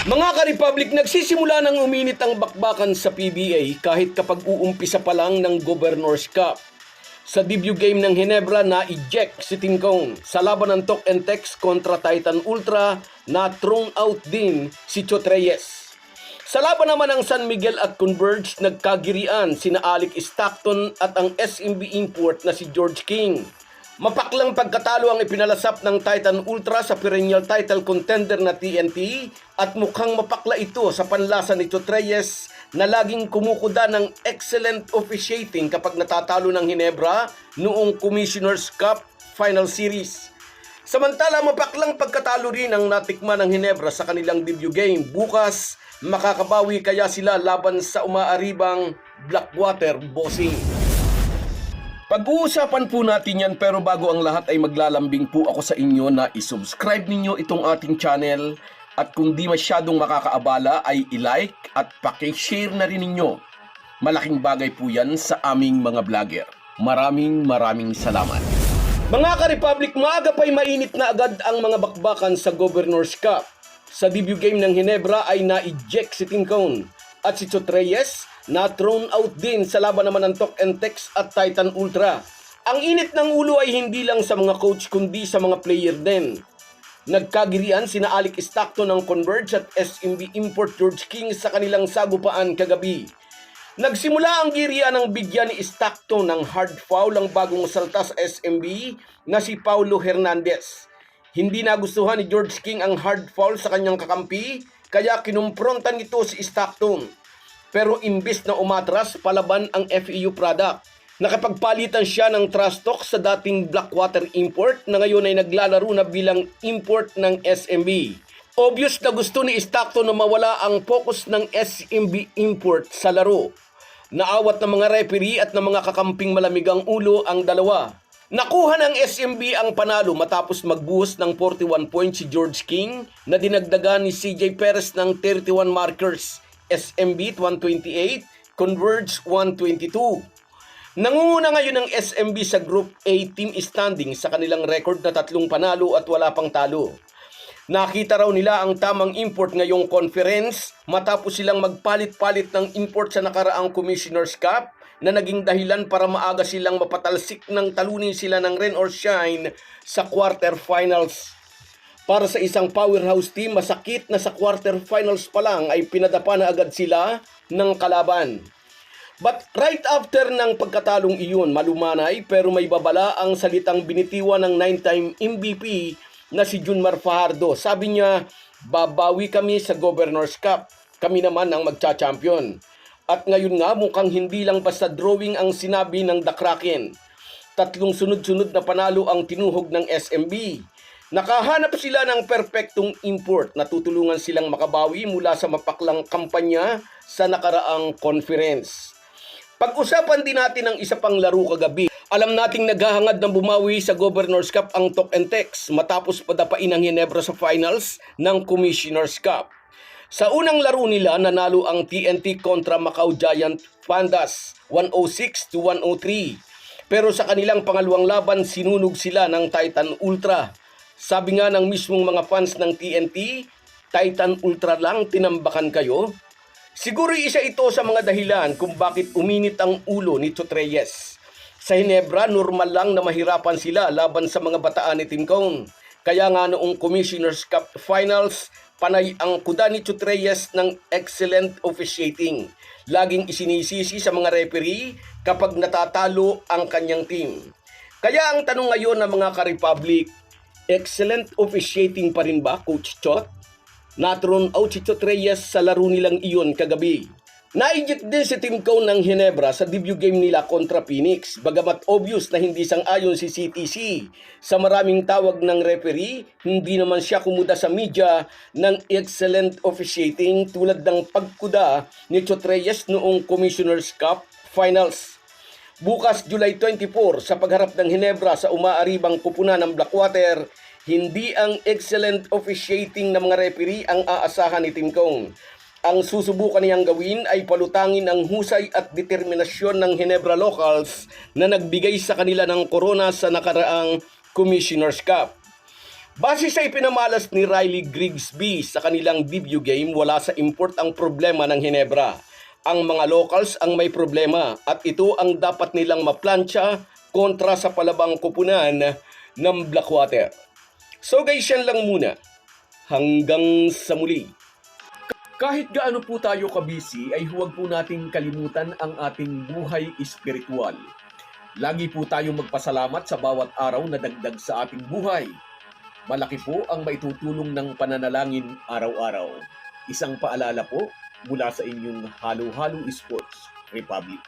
Mga ka-Republic, nagsisimula ng uminit ang bakbakan sa PBA kahit kapag uumpisa pa lang ng Governor's Cup. Sa debut game ng Ginebra na-eject si Tim Cone. Sa laban ng Talk and Text kontra Titan Ultra, na-thrown out din si Chot Reyes. Sa laban naman ng San Miguel at Converge, nagkagirian sina Alec Stockton at ang SMB import na si George King. Mapaklang pagkatalo ang ipinalasap ng Titan Ultra sa perennial title contender na TNT at mukhang mapakla ito sa panlasa ni Chot Reyes na laging kumukuda ng excellent officiating kapag natatalo ng Ginebra noong Commissioner's Cup Final Series. Samantala, mapaklang pagkatalo rin ang natikman ng Ginebra sa kanilang debut game. Bukas, makakabawi kaya sila laban sa umaaribang Blackwater Bossing. Pag-uusapan po natin yan, pero bago ang lahat ay maglalambing po ako sa inyo na isubscribe ninyo itong ating channel at kung di masyadong makakaabala ay i-like at paki-share na rin ninyo. Malaking bagay po yan sa aming mga vlogger. Maraming salamat. Mga ka-Republic, maaga pa'y mainit na agad ang mga bakbakan sa Governor's Cup. Sa debut game ng Ginebra ay na-eject si Tim Cone at si Chot Reyes na-thrown out din sa laban naman ng Talk and Text at Titan Ultra. Ang init ng ulo ay hindi lang sa mga coach kundi sa mga player din. Nagkagirian sina Alec Stockton ng Converge at SMB import George King sa kanilang sagupaan kagabi. Nagsimula ang girian ng bigyan ni Stockton ng hard foul ang bagong salta sa SMB na si Paulo Hernandez. Hindi nagustuhan ni George King ang hard foul sa kanyang kakampi kaya kinumprontan nito si Stockton. Pero imbis na umatras, palaban ang FEU product. Nakapagpalitan siya ng trash talk sa dating Blackwater import na ngayon ay naglalaro na bilang import ng SMB. Obvious na gusto ni Stockton na mawala ang focus ng SMB import sa laro. Naawat ng mga referee at ng mga kakamping malamigang ulo ang dalawa. Nakuha ng SMB ang panalo matapos magbuhos ng 41 points si George King na dinagdagan ni CJ Perez ng 31 markers. SMB 128, Converge 122. Nangunguna ngayon ng SMB sa Group A team standing sa kanilang record na 3 panalo at wala pang talo. Nakita raw nila ang tamang import ngayong conference matapos silang magpalit-palit ng import sa nakaraang Commissioner's Cup na naging dahilan para maaga silang mapatalsik ng talunin sila ng rain or shine sa quarterfinals. Para sa isang powerhouse team, masakit na sa quarterfinals pa lang ay pinadapa na agad sila ng kalaban. But right after ng pagkatalong iyon, malumanay pero may babala ang salitang binitiwan ng 9-time MVP na si Junmar Fajardo. Sabi niya, babawi kami sa Governor's Cup. Kami naman ang magcha-champion. At ngayon nga mukhang hindi lang basta drawing ang sinabi ng The Kraken. 3 sunod-sunod na panalo ang tinuhog ng SMB. Nakahanap sila ng perpektong import na tutulungan silang makabawi mula sa mapaklang kampanya sa nakaraang conference. Pag-usapan din natin ang isa pang laro kagabi. Alam nating naghahangad ng bumawi sa Governor's Cup ang Talk and Text matapos padapain ang Ginebra sa finals ng Commissioner's Cup. Sa unang laro nila, nanalo ang TNT kontra Macau Giant Pandas 106-103. Pero sa kanilang pangalawang laban, sinunog sila ng Titan Ultra. Sabi nga ng mismong mga fans ng TNT, Titan Ultra lang tinambakan kayo? Siguro isa ito sa mga dahilan kung bakit uminit ang ulo ni Chot Reyes. Sa Ginebra, normal lang na mahirapan sila laban sa mga bataan ni Tim Cone. Kaya nga noong Commissioner's Cup Finals, panay ang kuda ni Chot Reyes ng excellent officiating. Laging isinisisi sa mga referee kapag natatalo ang kanyang team. Kaya ang tanong ngayon ng mga ka-Republic, excellent officiating pa rin ba, Coach Chot? Na-thrown out si Chot Reyes sa laro nilang iyon kagabi. Na-eject din si Tim Cone ng Ginebra sa debut game nila kontra Phoenix. Bagamat obvious na hindi sang-ayon si CTC sa maraming tawag ng referee, hindi naman siya kumuda sa media ng excellent officiating tulad ng pagkuda ni Chot Reyes noong Commissioner's Cup Finals. Bukas July 24 sa pagharap ng Ginebra sa umaaribang kupunan ng Blackwater, hindi ang excellent officiating ng mga referee ang aasahan ni Tim Cone. Ang susubukan niyang gawin ay palutangin ang husay at determinasyon ng Ginebra locals na nagbigay sa kanila ng korona sa nakaraang Commissioner's Cup. Base sa ipinamalas ni Riley Grigsby sa kanilang debut game, wala sa import ang problema ng Hinebra. Ang mga locals ang may problema at ito ang dapat nilang maplantsa kontra sa palabang kupunan ng Blackwater. So guys, yan lang muna. Hanggang sa muli. Kahit gaano po tayo kabisi, ay huwag po nating kalimutan ang ating buhay espiritual. Lagi po tayong magpasalamat sa bawat araw na dagdag sa ating buhay. Malaki po ang maitutulong ng pananalangin araw-araw. Isang paalala po mula sa inyong Halo Halo Sports Republic.